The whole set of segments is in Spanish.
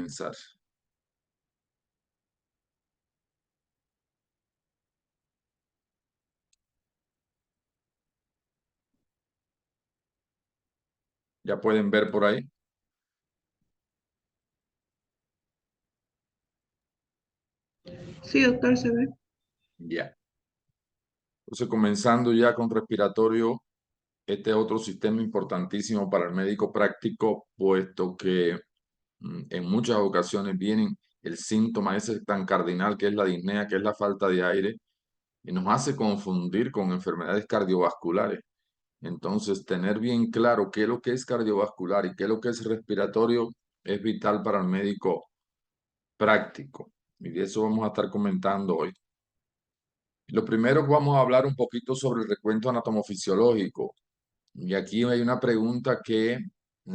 comenzar. Ya pueden ver por ahí. Sí, doctor, se ve. Ya. Entonces, comenzando ya con respiratorio, este es otro sistema importantísimo para el médico práctico, puesto que en muchas ocasiones vienen el síntoma ese tan cardinal que es la disnea, que es la falta de aire, y nos hace confundir con enfermedades cardiovasculares. Entonces, tener bien claro qué es lo que es cardiovascular y qué es lo que es respiratorio es vital para el médico práctico. Y de eso vamos a estar comentando hoy. Lo primero que vamos a hablar un poquito sobre el recuento anatomofisiológico. Y aquí hay una pregunta que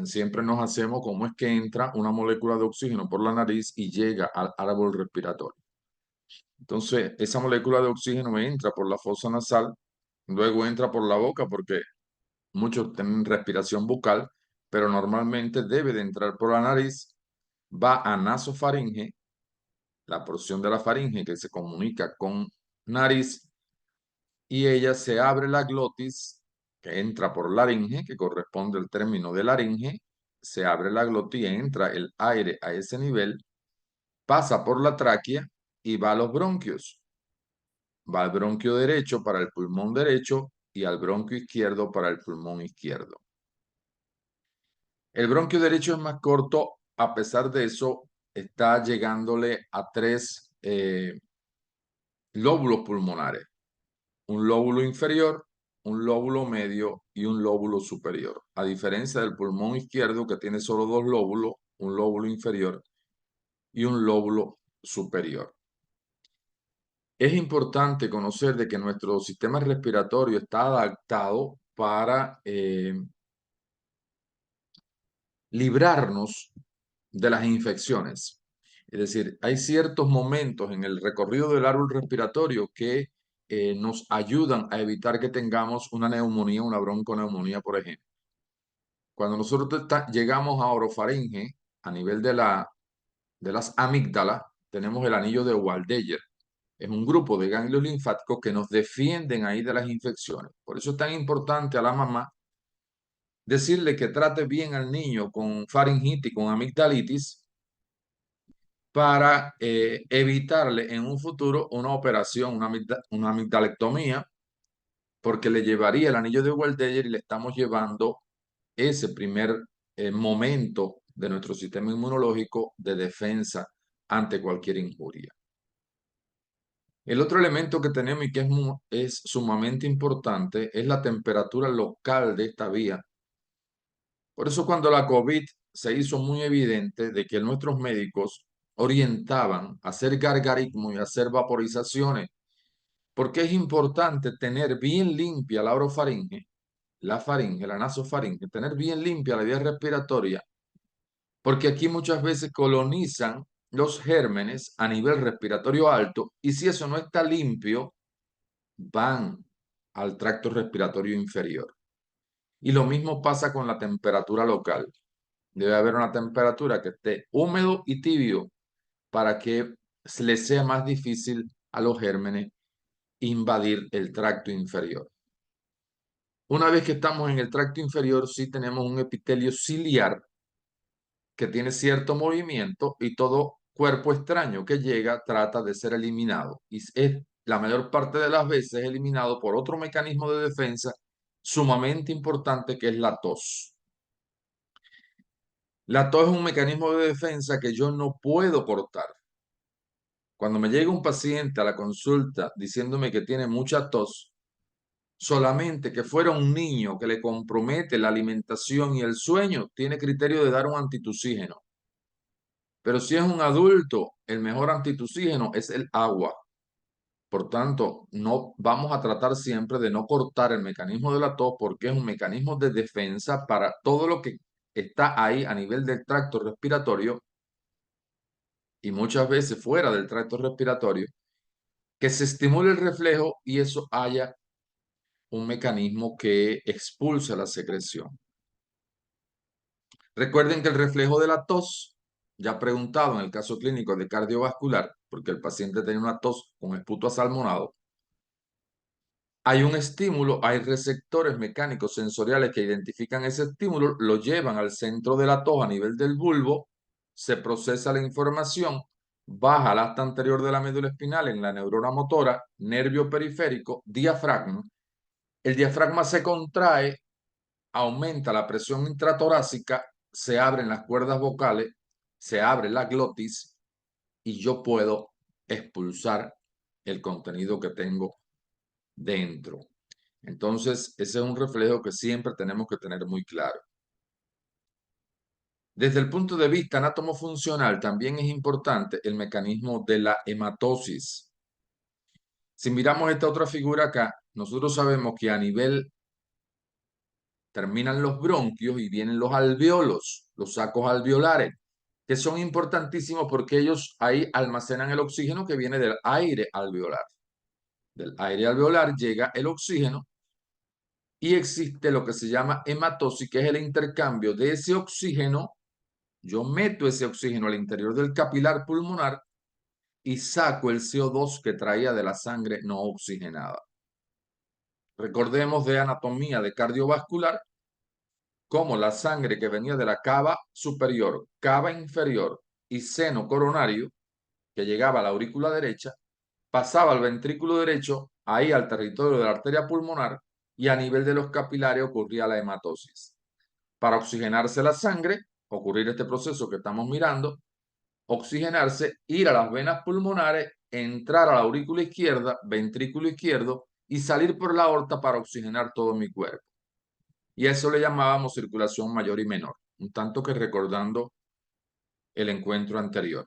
siempre nos hacemos, ¿cómo es que entra una molécula de oxígeno por la nariz y llega al árbol respiratorio? Entonces, esa molécula de oxígeno entra por la fosa nasal, luego entra por la boca porque muchos tienen respiración bucal, pero normalmente debe de entrar por la nariz, va a nasofaringe, la porción de la faringe que se comunica con nariz, y ella se abre la glotis, que entra por laringe, que corresponde al término de laringe, se abre la glotis y entra el aire a ese nivel, pasa por la tráquea y va a los bronquios. Va al bronquio derecho para el pulmón derecho y al bronquio izquierdo para el pulmón izquierdo. El bronquio derecho es más corto, a pesar de eso, está llegándole a tres lóbulos pulmonares. Un lóbulo inferior, un lóbulo medio y un lóbulo superior. A diferencia del pulmón izquierdo que tiene solo dos lóbulos, un lóbulo inferior y un lóbulo superior. Es importante conocer de que nuestro sistema respiratorio está adaptado para librarnos de las infecciones. Es decir, hay ciertos momentos en el recorrido del árbol respiratorio que nos ayudan a evitar que tengamos una neumonía, una bronconeumonía, por ejemplo. Cuando nosotros llegamos a orofaringe, a nivel de las amígdalas, tenemos el anillo de Waldeyer. Es un grupo de ganglios linfáticos que nos defienden ahí de las infecciones. Por eso es tan importante a la mamá decirle que trate bien al niño con faringitis, con amigdalitis, para evitarle en un futuro una operación, una amigdalectomía, porque le llevaría el anillo de Waldeyer y le estamos llevando ese primer momento de nuestro sistema inmunológico de defensa ante cualquier injuria. El otro elemento que tenemos y que es sumamente importante es la temperatura local de esta vía. Por eso cuando la COVID se hizo muy evidente de que nuestros médicos orientaban a hacer gargarismo y hacer vaporizaciones, porque es importante tener bien limpia la orofaringe, la faringe, la nasofaringe, tener bien limpia la vía respiratoria, porque aquí muchas veces colonizan los gérmenes a nivel respiratorio alto y si eso no está limpio, van al tracto respiratorio inferior. Y lo mismo pasa con la temperatura local. Debe haber una temperatura que esté húmedo y tibio para que se les sea más difícil a los gérmenes invadir el tracto inferior. Una vez que estamos en el tracto inferior, sí tenemos un epitelio ciliar que tiene cierto movimiento y todo cuerpo extraño que llega trata de ser eliminado. Y es la mayor parte de las veces eliminado por otro mecanismo de defensa sumamente importante que es la tos. La tos es un mecanismo de defensa que yo no puedo cortar. Cuando me llega un paciente a la consulta diciéndome que tiene mucha tos, solamente que fuera un niño que le compromete la alimentación y el sueño, tiene criterio de dar un antitusígeno. Pero si es un adulto, el mejor antitusígeno es el agua. Por tanto, no vamos a tratar siempre de no cortar el mecanismo de la tos porque es un mecanismo de defensa para todo lo que está ahí a nivel del tracto respiratorio y muchas veces fuera del tracto respiratorio, que se estimule el reflejo y eso haya un mecanismo que expulsa la secreción. Recuerden que el reflejo de la tos ya preguntado en el caso clínico de cardiovascular, porque el paciente tenía una tos con esputo asalmonado, hay un estímulo, hay receptores mecánicos sensoriales que identifican ese estímulo, lo llevan al centro de la tos a nivel del bulbo, se procesa la información, baja al asta anterior de la médula espinal en la neurona motora, nervio periférico, diafragma. El diafragma se contrae, aumenta la presión intratorácica, se abren las cuerdas vocales, se abre la glotis y yo puedo expulsar el contenido que tengo dentro. Entonces, ese es un reflejo que siempre tenemos que tener muy claro. Desde el punto de vista anatomofuncional, también es importante el mecanismo de la hematosis. Si miramos esta otra figura acá, nosotros sabemos que a nivel terminan los bronquios y vienen los alveolos, los sacos alveolares, que son importantísimos porque ellos ahí almacenan el oxígeno que viene del aire alveolar. Del aire alveolar llega el oxígeno y existe lo que se llama hematosis, que es el intercambio de ese oxígeno. Yo meto ese oxígeno al interior del capilar pulmonar y saco el CO2 que traía de la sangre no oxigenada. Recordemos de anatomía de cardiovascular cómo la sangre que venía de la cava superior, cava inferior y seno coronario, que llegaba a la aurícula derecha, pasaba al ventrículo derecho, ahí al territorio de la arteria pulmonar, y a nivel de los capilares ocurría la hematosis. Para oxigenarse la sangre, ocurrir este proceso que estamos mirando, oxigenarse, ir a las venas pulmonares, entrar a la aurícula izquierda, ventrículo izquierdo, y salir por la aorta para oxigenar todo mi cuerpo. Y a eso le llamábamos circulación mayor y menor, un tanto que recordando el encuentro anterior.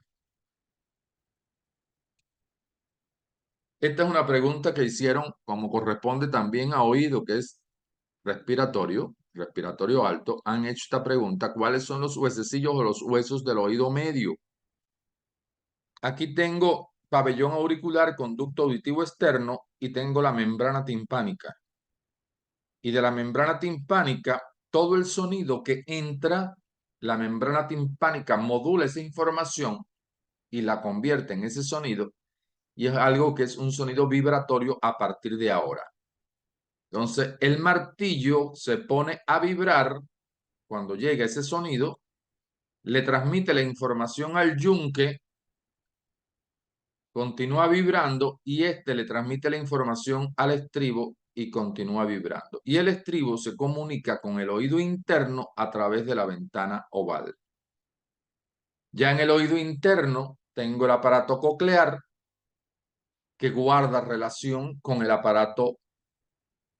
Esta es una pregunta que hicieron como corresponde también a oído, que es respiratorio, respiratorio alto. Han hecho esta pregunta: ¿cuáles son los huesecillos o los huesos del oído medio? Aquí tengo pabellón auricular, conducto auditivo externo y tengo la membrana timpánica. Y de la membrana timpánica, todo el sonido que entra, la membrana timpánica modula esa información y la convierte en ese sonido, y es algo que es un sonido vibratorio a partir de ahora. Entonces, el martillo se pone a vibrar cuando llega ese sonido, le transmite la información al yunque, continúa vibrando y este le transmite la información al estribo y continúa vibrando. Y el estribo se comunica con el oído interno a través de la ventana oval. Ya en el oído interno tengo el aparato coclear que guarda relación con el aparato,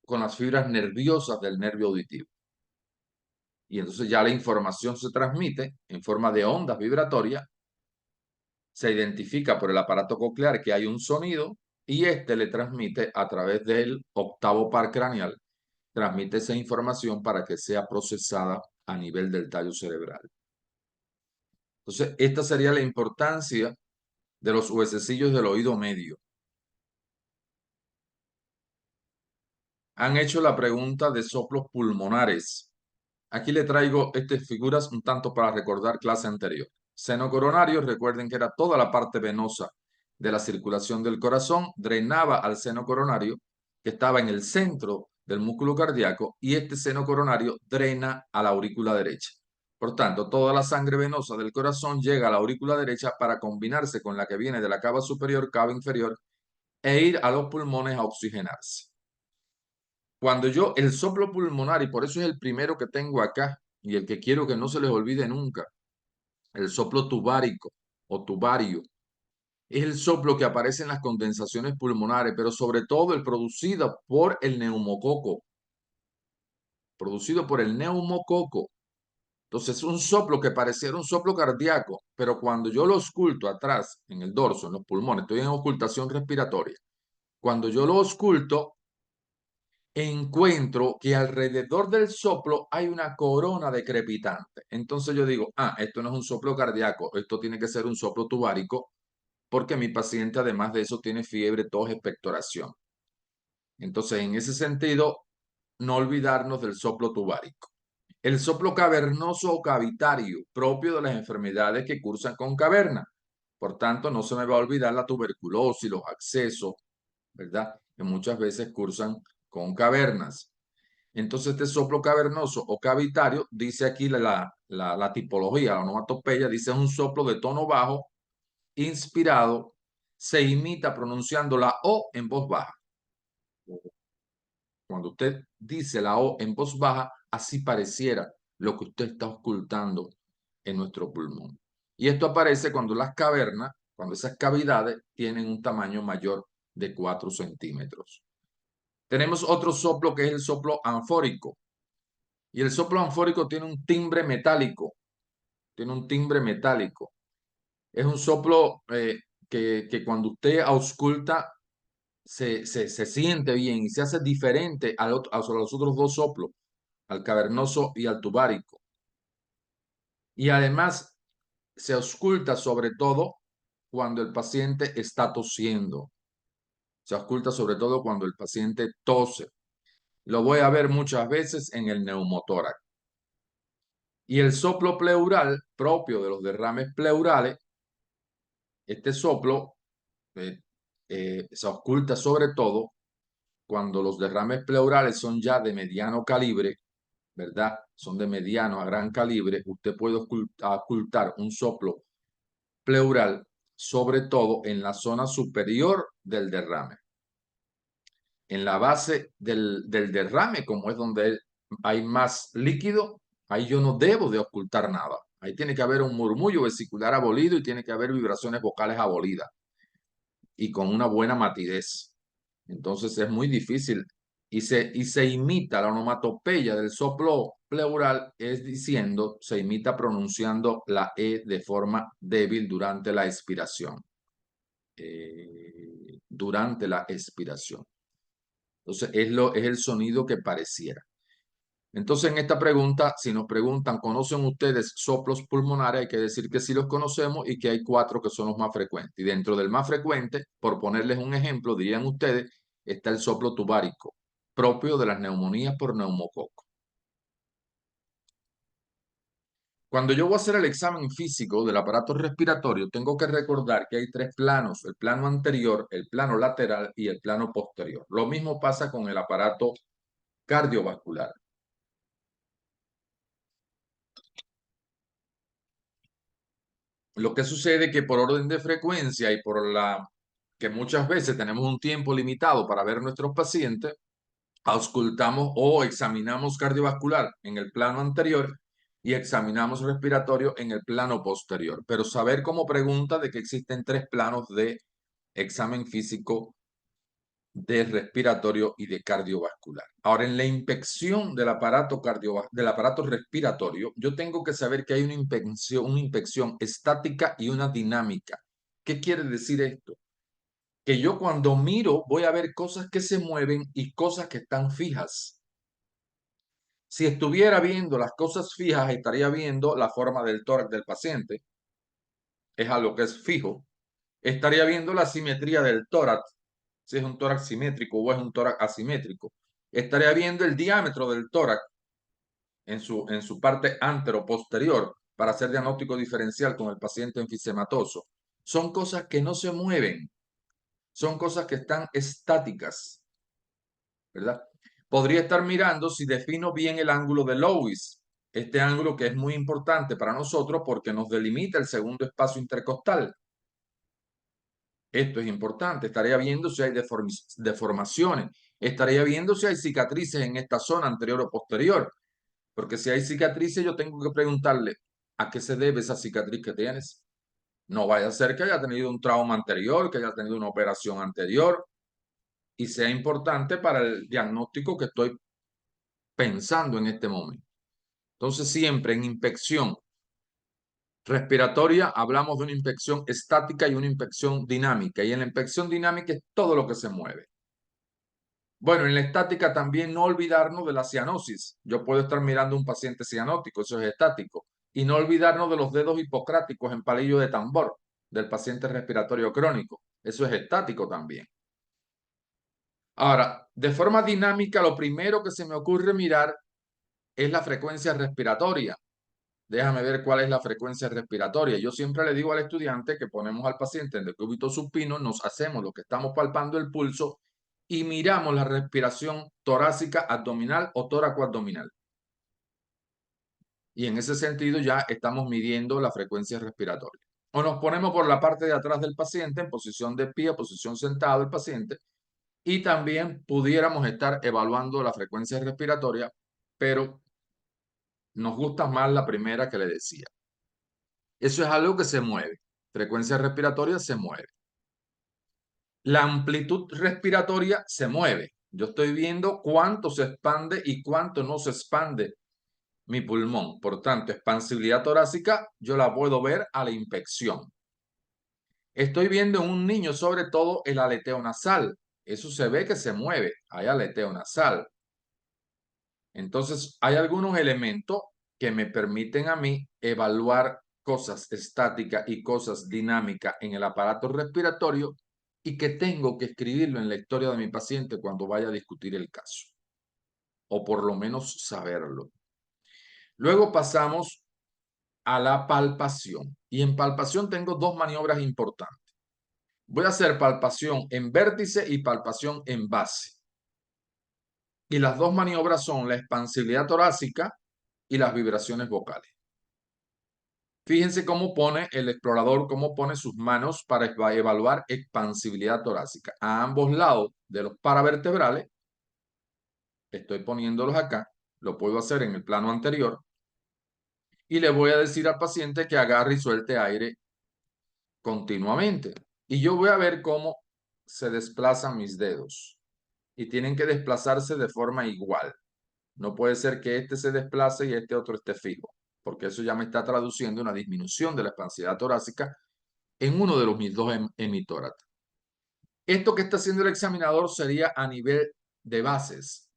con las fibras nerviosas del nervio auditivo. Y entonces ya la información se transmite en forma de ondas vibratorias, se identifica por el aparato coclear que hay un sonido y este le transmite a través del octavo par craneal, transmite esa información para que sea procesada a nivel del tallo cerebral. Entonces, esta sería la importancia de los huesecillos del oído medio. Han hecho la pregunta de soplos pulmonares. Aquí le traigo estas figuras un tanto para recordar clase anterior. Seno coronario, recuerden que era toda la parte venosa de la circulación del corazón, drenaba al seno coronario, que estaba en el centro del músculo cardíaco, y este seno coronario drena a la aurícula derecha. Por tanto, toda la sangre venosa del corazón llega a la aurícula derecha para combinarse con la que viene de la cava superior, cava inferior, e ir a los pulmones a oxigenarse. Cuando yo, el soplo pulmonar, y por eso es el primero que tengo acá, y el que quiero que no se les olvide nunca, el soplo tubárico o tubario, es el soplo que aparece en las condensaciones pulmonares, pero sobre todo el producido por el neumococo, producido por el neumococo. Entonces es un soplo que pareciera un soplo cardíaco, pero cuando yo lo oculto atrás, en el dorso, en los pulmones, estoy en ocultación respiratoria, cuando yo lo oculto, encuentro que alrededor del soplo hay una corona de crepitante. Entonces yo digo, esto no es un soplo cardíaco, esto tiene que ser un soplo tubárico, porque mi paciente además de eso tiene fiebre, tos, expectoración. Entonces, en ese sentido, no olvidarnos del soplo tubárico. El soplo cavernoso o cavitario, propio de las enfermedades que cursan con caverna. Por tanto, no se me va a olvidar la tuberculosis, los accesos, ¿verdad? Que muchas veces cursan con cavernas. Entonces, este soplo cavernoso o cavitario, dice aquí la tipología, la onomatopeya, dice es un soplo de tono bajo, inspirado, se imita pronunciando la O en voz baja. Cuando usted dice la O en voz baja, así pareciera lo que usted está ocultando en nuestro pulmón. Y esto aparece cuando las cavernas, cuando esas cavidades tienen un tamaño mayor de 4 centímetros. Tenemos otro soplo que es el soplo anfórico. Y el soplo anfórico tiene un timbre metálico. Tiene un timbre metálico. Es un soplo que cuando usted ausculta se siente bien y se hace diferente a los otros dos soplos, al cavernoso y al tubárico. Y además se ausculta sobre todo cuando el paciente está tosiendo. Se ausculta sobre todo cuando el paciente tose. Lo voy a ver muchas veces en el neumotórax. Y el soplo pleural, propio de los derrames pleurales, este soplo eh, se ausculta sobre todo cuando los derrames pleurales son ya de mediano calibre, ¿verdad? Son de mediano a gran calibre. Usted puede ocultar un soplo pleural, sobre todo en la zona superior del derrame. En la base del derrame, como es donde hay más líquido, ahí yo no debo de ocultar nada. Ahí tiene que haber un murmullo vesicular abolido y tiene que haber vibraciones vocales abolidas y con una buena matidez. Entonces es muy difícil y se imita la onomatopeya del soplo pleural, es diciendo, se imita pronunciando la E de forma débil durante la expiración. Durante la expiración. Entonces es el sonido que pareciera. Entonces, en esta pregunta, si nos preguntan, ¿conocen ustedes soplos pulmonares? Hay que decir que sí los conocemos y que hay 4 que son los más frecuentes. Y dentro del más frecuente, por ponerles un ejemplo, dirían ustedes, está el soplo tubárico, propio de las neumonías por neumococo. Cuando yo voy a hacer el examen físico del aparato respiratorio, tengo que recordar que hay 3 planos, el plano anterior, el plano lateral y el plano posterior. Lo mismo pasa con el aparato cardiovascular. Lo que sucede es que por orden de frecuencia y por la que muchas veces tenemos un tiempo limitado para ver nuestros pacientes, auscultamos o examinamos cardiovascular en el plano anterior y examinamos respiratorio en el plano posterior. Pero saber como pregunta de que existen 3 planos de examen físico de respiratorio y de cardiovascular. Ahora, en la inspección del aparato respiratorio, yo tengo que saber que hay una inspección estática y una dinámica. ¿Qué quiere decir esto? Que yo cuando miro voy a ver cosas que se mueven y cosas que están fijas. Si estuviera viendo las cosas fijas, estaría viendo la forma del tórax del paciente, es algo que es fijo. Estaría viendo la simetría del tórax, si es un tórax simétrico o es un tórax asimétrico. Estaría viendo el diámetro del tórax en su parte antero-posterior para hacer diagnóstico diferencial con el paciente enfisematoso. Son cosas que no se mueven, son cosas que están estáticas, ¿verdad? Podría estar mirando si defino bien el ángulo de Lewis, este ángulo que es muy importante para nosotros porque nos delimita el segundo espacio intercostal. Esto es importante. Estaría viendo si hay deformaciones. Estaría viendo si hay cicatrices en esta zona anterior o posterior. Porque si hay cicatrices, yo tengo que preguntarle a qué se debe esa cicatriz que tienes. No vaya a ser que haya tenido un trauma anterior, que haya tenido una operación anterior y sea importante para el diagnóstico que estoy pensando en este momento. Entonces, siempre en inspección respiratoria hablamos de una inspección estática y una inspección dinámica. Y en la inspección dinámica es todo lo que se mueve. Bueno, en la estática también no olvidarnos de la cianosis. Yo puedo estar mirando a un paciente cianótico, eso es estático. Y no olvidarnos de los dedos hipocráticos en palillo de tambor del paciente respiratorio crónico. Eso es estático también. Ahora, de forma dinámica, lo primero que se me ocurre mirar es la frecuencia respiratoria. Déjame ver cuál es la frecuencia respiratoria. Yo siempre le digo al estudiante que ponemos al paciente en decúbito supino, nos hacemos lo que estamos palpando el pulso y miramos la respiración torácica abdominal o tóraco-abdominal. Y en ese sentido ya estamos midiendo la frecuencia respiratoria. O nos ponemos por la parte de atrás del paciente en posición de pie, posición sentado el paciente, y también pudiéramos estar evaluando la frecuencia respiratoria, pero nos gusta más la primera que le decía. Eso es algo que se mueve. Frecuencia respiratoria se mueve. La amplitud respiratoria se mueve. Yo estoy viendo cuánto se expande y cuánto no se expande mi pulmón. Por tanto, expansibilidad torácica yo la puedo ver a la inspección. Estoy viendo en un niño sobre todo el aleteo nasal. Eso se ve que se mueve. Hay aleteo nasal. Entonces, hay algunos elementos que me permiten a mí evaluar cosas estáticas y cosas dinámicas en el aparato respiratorio y que tengo que escribirlo en la historia de mi paciente cuando vaya a discutir el caso, o por lo menos saberlo. Luego pasamos a la palpación. Y en palpación tengo dos maniobras importantes. Voy a hacer palpación en vértice y palpación en base. Y las dos maniobras son la expansibilidad torácica y las vibraciones vocales. Fíjense cómo pone el explorador, cómo pone sus manos para evaluar expansibilidad torácica. A ambos lados de los paravertebrales, estoy poniéndolos acá, lo puedo hacer en el plano anterior, y le voy a decir al paciente que agarre y suelte aire continuamente. Y yo voy a ver cómo se desplazan mis dedos. Y tienen que desplazarse de forma igual. No puede ser que este se desplace y este otro esté fijo, porque eso ya me está traduciendo una disminución de la expansividad torácica en uno de mis dos hemitóratas. Esto que está haciendo el examinador sería a nivel de bases.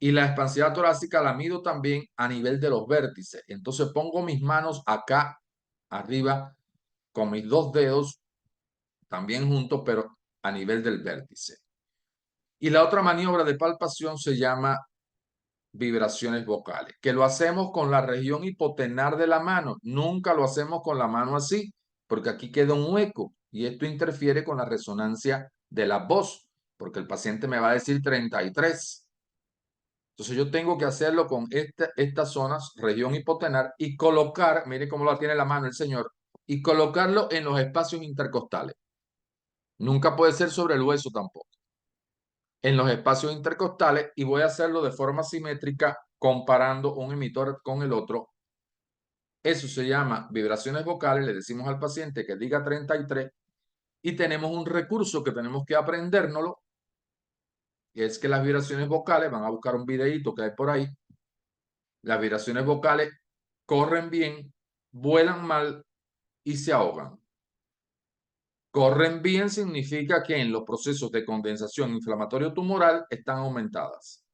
Y la expansividad torácica la mido también a nivel de los vértices. Entonces pongo mis manos acá arriba con mis dos dedos también juntos, pero a nivel del vértice. Y la otra maniobra de palpación se llama vibraciones vocales, que lo hacemos con la región hipotenar de la mano. Nunca lo hacemos con la mano así, porque aquí queda un hueco y esto interfiere con la resonancia de la voz, porque el paciente me va a decir 33. Entonces yo tengo que hacerlo con estas zonas, región hipotenar, y colocar, mire cómo lo tiene la mano el señor, y colocarlo en los espacios intercostales. Nunca puede ser sobre el hueso tampoco. En los espacios intercostales, y voy a hacerlo de forma simétrica comparando un emitor con el otro. Eso se llama vibraciones vocales. Le decimos al paciente que diga 33 y tenemos un recurso que tenemos que aprendérnoslo, y es que las vibraciones vocales, van a buscar un videíto que hay por ahí, las vibraciones vocales corren bien, vuelan mal y se ahogan. Corren bien significa que en los procesos de condensación inflamatorio tumoral están aumentadas.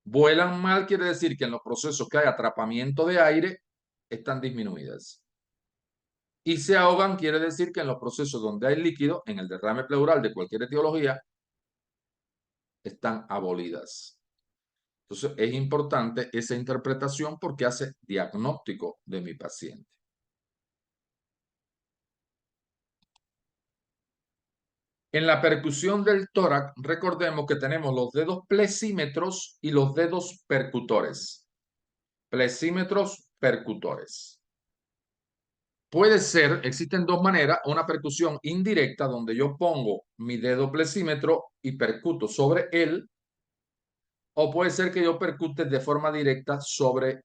Vuelan mal quiere decir que en los procesos que hay atrapamiento de aire están disminuidas. Y se ahogan quiere decir que en los procesos donde hay líquido, en el derrame pleural de cualquier etiología, están abolidas. Entonces es importante esa interpretación porque hace diagnóstico de mi paciente. En la percusión del tórax, recordemos que tenemos los dedos plexímetros y los dedos percutores. Plexímetros, percutores. Puede ser, existen dos maneras, una percusión indirecta donde yo pongo mi dedo plexímetro y percuto sobre él, o puede ser que yo percute de forma directa sobre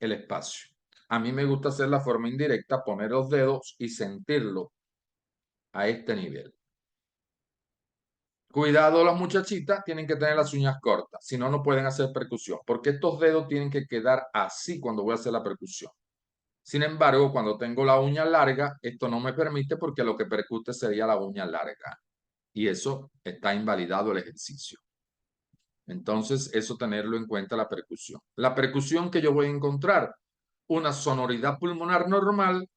el espacio. A mí me gusta hacer la forma indirecta, poner los dedos y sentirlo a este nivel. Cuidado, las muchachitas tienen que tener las uñas cortas, si no, no pueden hacer percusión, porque estos dedos tienen que quedar así cuando voy a hacer la percusión. Sin embargo, cuando tengo la uña larga, esto no me permite porque lo que percute sería la uña larga. Y eso está invalidado el ejercicio. Entonces, eso tenerlo en cuenta la percusión. La percusión que yo voy a encontrar, una sonoridad pulmonar normal,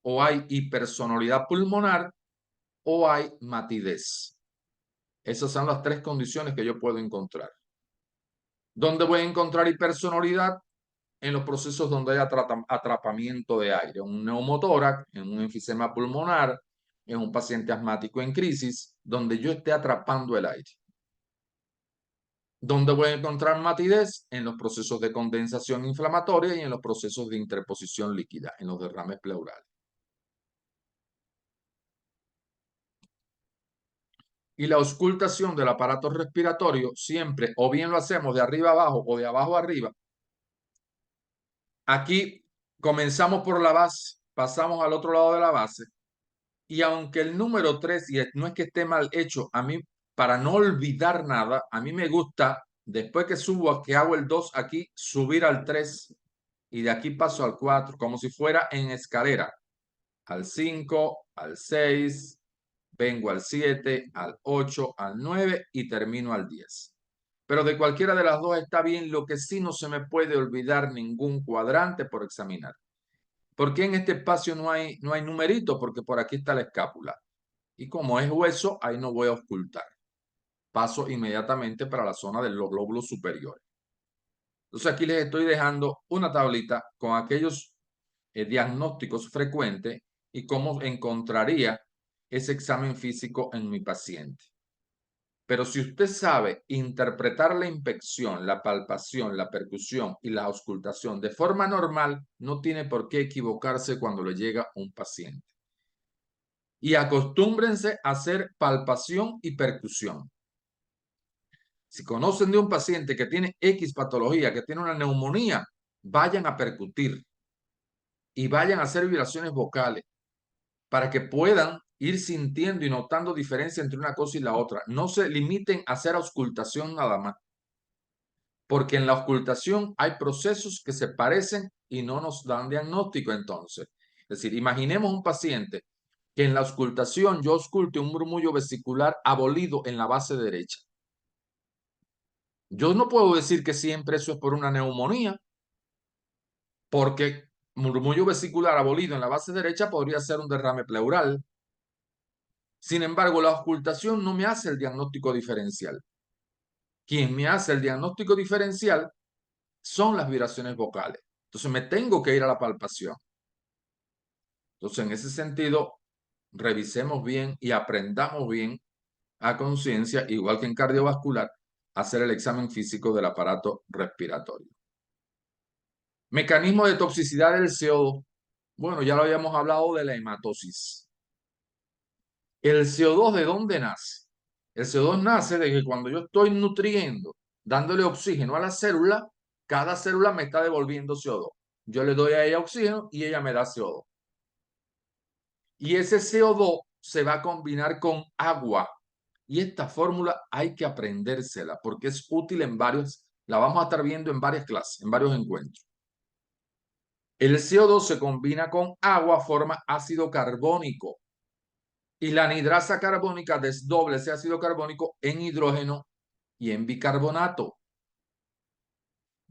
o hay hipersonoridad pulmonar, o hay matidez. Esas son las tres condiciones que yo puedo encontrar. ¿Dónde voy a encontrar hipersonoridad? En los procesos donde hay atrapamiento de aire, un neumotórax, en un enfisema pulmonar, en un paciente asmático en crisis, donde yo esté atrapando el aire. ¿Dónde voy a encontrar matidez? En los procesos de condensación inflamatoria y en los procesos de interposición líquida, en los derrames pleurales. Y la auscultación del aparato respiratorio siempre o bien lo hacemos de arriba abajo o de abajo arriba. Aquí comenzamos por la base, pasamos al otro lado de la base. Y aunque el número 3, y no es que esté mal hecho, a mí, para no olvidar nada, a mí me gusta, después que subo, que hago el 2 aquí, subir al 3 y de aquí paso al 4, como si fuera en escalera. Al 5, al 6, vengo al 7, al 8, al 9 y termino al 10. Pero de cualquiera de las dos está bien, lo que sí no se me puede olvidar ningún cuadrante por examinar. ¿Por qué en este espacio no hay numerito? Porque por aquí está la escápula. Y como es hueso, ahí no voy a ocultar. Paso inmediatamente para la zona de los glóbulos superiores. Entonces aquí les estoy dejando una tablita con aquellos diagnósticos frecuentes y cómo encontraría ese examen físico en mi paciente. Pero si usted sabe interpretar la inspección, la palpación, la percusión y la auscultación de forma normal, no tiene por qué equivocarse cuando le llega un paciente. Y acostúmbrense a hacer palpación y percusión. Si conocen de un paciente que tiene X patología, que tiene una neumonía, vayan a percutir y vayan a hacer vibraciones vocales para que puedan ir sintiendo y notando diferencia entre una cosa y la otra. No se limiten a hacer auscultación nada más, porque en la auscultación hay procesos que se parecen y no nos dan diagnóstico entonces. Es decir, imaginemos un paciente que en la auscultación yo ausculte un murmullo vesicular abolido en la base derecha. Yo no puedo decir que siempre eso es por una neumonía, porque murmullo vesicular abolido en la base derecha podría ser un derrame pleural. Sin embargo, la auscultación no me hace el diagnóstico diferencial. Quien me hace el diagnóstico diferencial son las vibraciones vocales. Entonces me tengo que ir a la palpación. Entonces, en ese sentido, revisemos bien y aprendamos bien a conciencia, igual que en cardiovascular, hacer el examen físico del aparato respiratorio. Mecanismo de toxicidad del CO2. Bueno, ya lo habíamos hablado de la hematosis. ¿El CO2 de dónde nace? El CO2 nace de que cuando yo estoy nutriendo, dándole oxígeno a la célula, cada célula me está devolviendo CO2. Yo le doy a ella oxígeno y ella me da CO2. Y ese CO2 se va a combinar con agua. Y esta fórmula hay que aprendérsela porque es útil en la vamos a estar viendo en varias clases, en varios encuentros. El CO2 se combina con agua, forma ácido carbónico. Y la anhidrasa carbónica desdobla ese ácido carbónico en hidrógeno y en bicarbonato.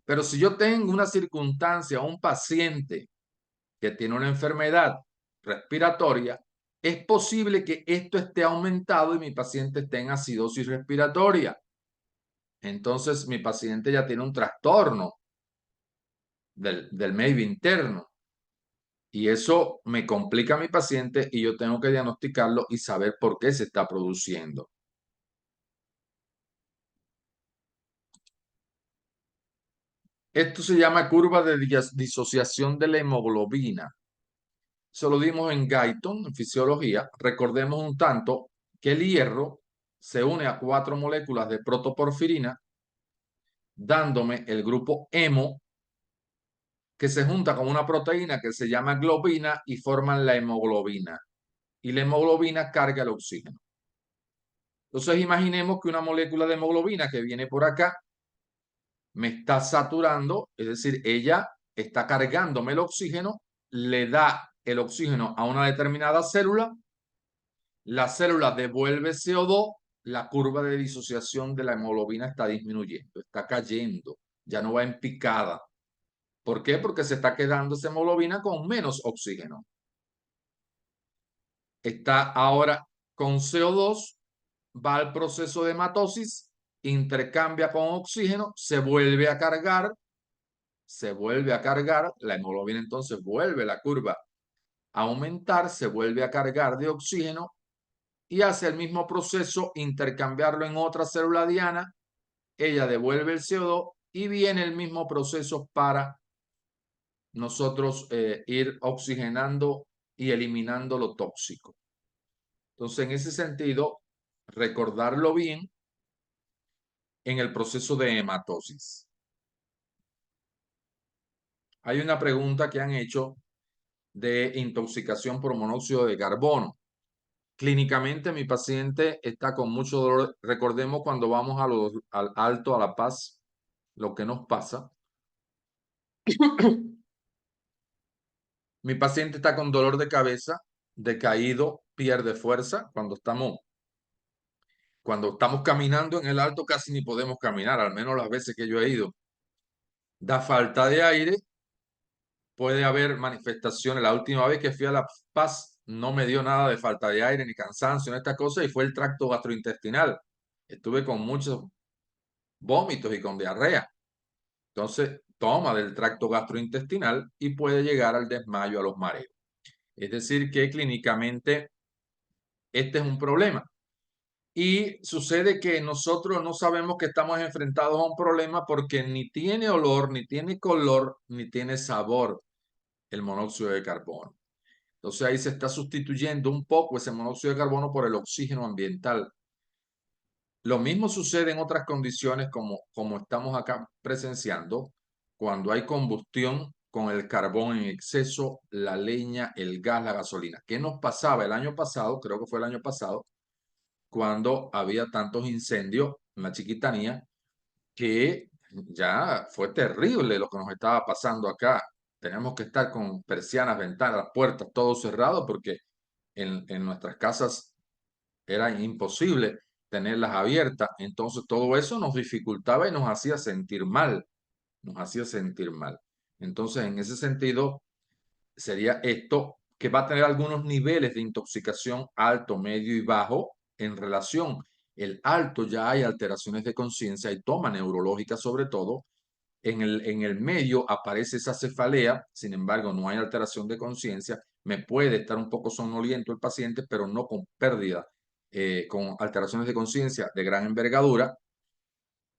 Pero si yo tengo una circunstancia, un paciente que tiene una enfermedad respiratoria, es posible que esto esté aumentado y mi paciente esté en acidosis respiratoria. Entonces mi paciente ya tiene un trastorno del medio interno. Y eso me complica a mi paciente y yo tengo que diagnosticarlo y saber por qué se está produciendo. Esto se llama curva de disociación de la hemoglobina. Eso lo dimos en Guyton, en fisiología. Recordemos un tanto que el hierro se une a 4 moléculas de protoporfirina, dándome el grupo hemo, que se junta con una proteína que se llama globina y forman la hemoglobina. Y la hemoglobina carga el oxígeno. Entonces imaginemos que una molécula de hemoglobina que viene por acá me está saturando, es decir, ella está cargándome el oxígeno, le da el oxígeno a una determinada célula, la célula devuelve CO2, la curva de disociación de la hemoglobina está disminuyendo, está cayendo, ya no va en picada. ¿Por qué? Porque se está quedando esa hemoglobina con menos oxígeno. Está ahora con CO2, va al proceso de hematosis intercambia con oxígeno, se vuelve a cargar, la hemoglobina entonces vuelve la curva a aumentar, se vuelve a cargar de oxígeno y hace el mismo proceso, intercambiarlo en otra célula diana, ella devuelve el CO2 y viene el mismo proceso para nosotros ir oxigenando y eliminando lo tóxico. Entonces, en ese sentido, recordarlo bien en el proceso de hematosis. Hay una pregunta que han hecho de intoxicación por monóxido de carbono. Clínicamente, mi paciente está con mucho dolor. Recordemos cuando vamos al Alto, a La Paz, lo que nos pasa. Mi paciente está con dolor de cabeza, decaído, pierde fuerza. Cuando estamos caminando en el Alto casi ni podemos caminar, al menos las veces que yo he ido. Da falta de aire, puede haber manifestaciones. La última vez que fui a La Paz no me dio nada de falta de aire ni cansancio en esta cosa y fue el tracto gastrointestinal. Estuve con muchos vómitos y con diarrea. Entonces, toma del tracto gastrointestinal y puede llegar al desmayo, a los mareos. Es decir, que clínicamente este es un problema. Y sucede que nosotros no sabemos que estamos enfrentados a un problema porque ni tiene olor, ni tiene color, ni tiene sabor el monóxido de carbono. Entonces ahí se está sustituyendo un poco ese monóxido de carbono por el oxígeno ambiental. Lo mismo sucede en otras condiciones como estamos acá presenciando, cuando hay combustión con el carbón en exceso, la leña, el gas, la gasolina. ¿Qué nos pasaba el año pasado? Creo que fue el año pasado, cuando había tantos incendios en la Chiquitanía, que ya fue terrible lo que nos estaba pasando acá. Tenemos que estar con persianas, ventanas, puertas, todo cerrado porque en nuestras casas era imposible tenerlas abiertas. Entonces todo eso nos dificultaba y nos hacía sentir mal, nos hacía sentir mal. Entonces en ese sentido sería esto que va a tener algunos niveles de intoxicación alto, medio y bajo en relación. El alto ya hay alteraciones de conciencia y toma neurológica sobre todo. En el medio aparece esa cefalea, sin embargo no hay alteración de conciencia. Me puede estar un poco somnoliento el paciente, pero no con pérdida, con alteraciones de conciencia de gran envergadura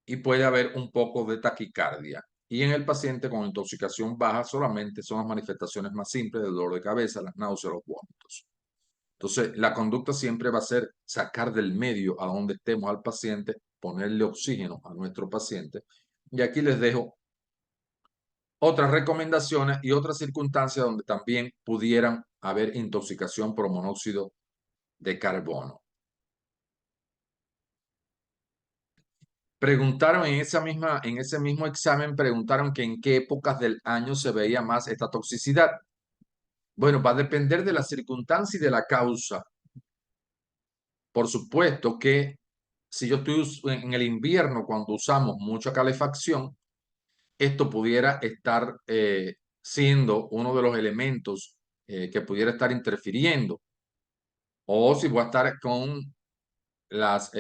y puede haber un poco de taquicardia. Y en el paciente con intoxicación baja solamente son las manifestaciones más simples del dolor de cabeza, las náuseas, los vómitos. Entonces, la conducta siempre va a ser sacar del medio a donde estemos al paciente, ponerle oxígeno a nuestro paciente. Y aquí les dejo otras recomendaciones y otras circunstancias donde también pudieran haber intoxicación por monóxido de carbono. Preguntaron en ese mismo examen, preguntaron que en qué épocas del año se veía más esta toxicidad. Bueno, va a depender de la circunstancia y de la causa. Por supuesto que si yo estoy en el invierno cuando usamos mucha calefacción, esto pudiera estar siendo uno de los elementos que pudiera estar interfiriendo. O si voy a estar con las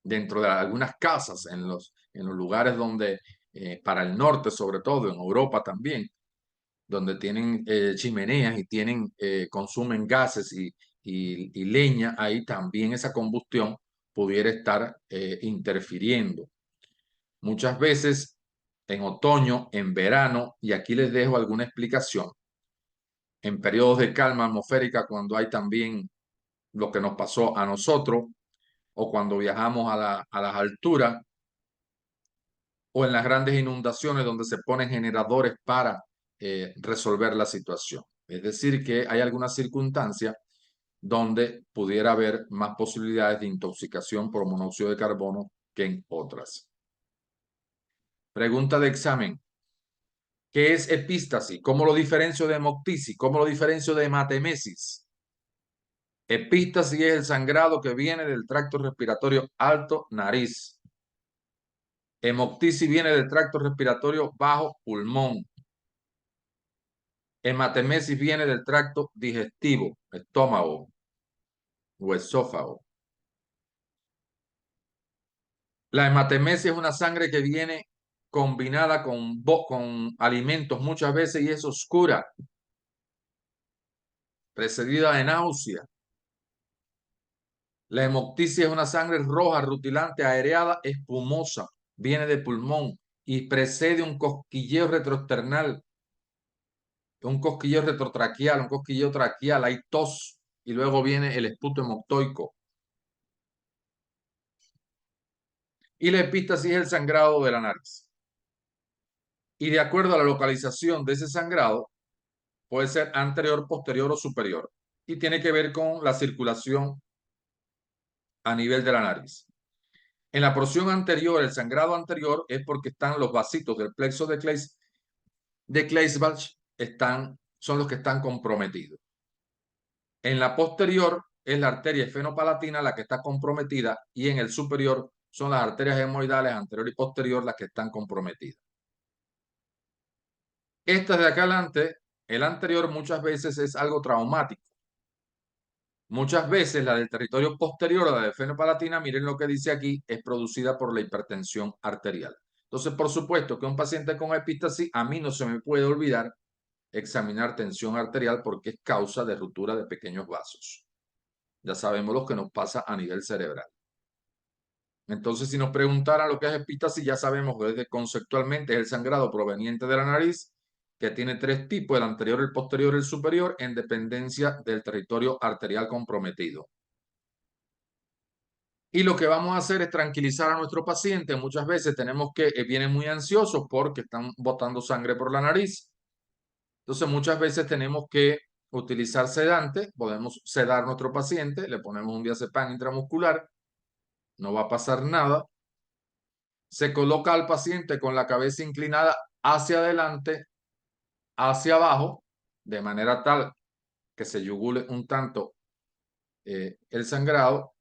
dentro de algunas casas en los lugares donde, para el norte sobre todo, en Europa también, donde tienen chimeneas y consumen gases y leña, ahí también esa combustión pudiera estar interfiriendo. Muchas veces en otoño, en verano, y aquí les dejo alguna explicación, en periodos de calma atmosférica, cuando hay también lo que nos pasó a nosotros, o cuando viajamos a las alturas, o en las grandes inundaciones donde se ponen generadores para resolver la situación. Es decir, que hay algunas circunstancias donde pudiera haber más posibilidades de intoxicación por monóxido de carbono que en otras. Pregunta de examen. ¿Qué es epístasis? ¿Cómo lo diferencio de hemoptisis? ¿Cómo lo diferencio de hematemesis? Epístasis es el sangrado que viene del tracto respiratorio alto, nariz. Hemoptisis viene del tracto respiratorio bajo, pulmón. Hematemesis viene del tracto digestivo, estómago o esófago. La hematemesis es una sangre que viene combinada con alimentos muchas veces y es oscura, precedida de náusea. La hemoptisis es una sangre roja, rutilante, aereada, espumosa. Viene de pulmón y precede un cosquilleo retroesternal, un cosquilleo retrotraqueal, un cosquilleo traqueal. Hay tos y luego viene el esputo hemoptoico. Y la epístasis es el sangrado de la nariz. Y de acuerdo a la localización de ese sangrado, puede ser anterior, posterior o superior. Y tiene que ver con la circulación a nivel de la nariz. En la porción anterior, el sangrado anterior es porque están los vasitos del plexo de Kleisbach son los que están comprometidos. En la posterior es la arteria esfenopalatina la que está comprometida y en el superior son las arterias hemoidales anterior y posterior las que están comprometidas. Esta de acá adelante, el anterior muchas veces es algo traumático. Muchas veces la del territorio posterior a la de esfenopalatina, miren lo que dice aquí, es producida por la hipertensión arterial. Entonces, por supuesto que un paciente con epístasis, a mí no se me puede olvidar examinar tensión arterial porque es causa de ruptura de pequeños vasos. Ya sabemos lo que nos pasa a nivel cerebral. Entonces, si nos preguntaran lo que es epístasis, ya sabemos que conceptualmente es el sangrado proveniente de la nariz, que tiene tres tipos, el anterior, el posterior y el superior, en dependencia del territorio arterial comprometido. Y lo que vamos a hacer es tranquilizar a nuestro paciente. Muchas veces tenemos que vienen muy ansiosos porque están botando sangre por la nariz. Entonces, muchas veces tenemos que utilizar sedante. Podemos sedar a nuestro paciente, le ponemos un diazepam intramuscular, no va a pasar nada. Se coloca al paciente con la cabeza inclinada hacia adelante, hacia abajo, de manera tal que se yugule un tanto el sangrado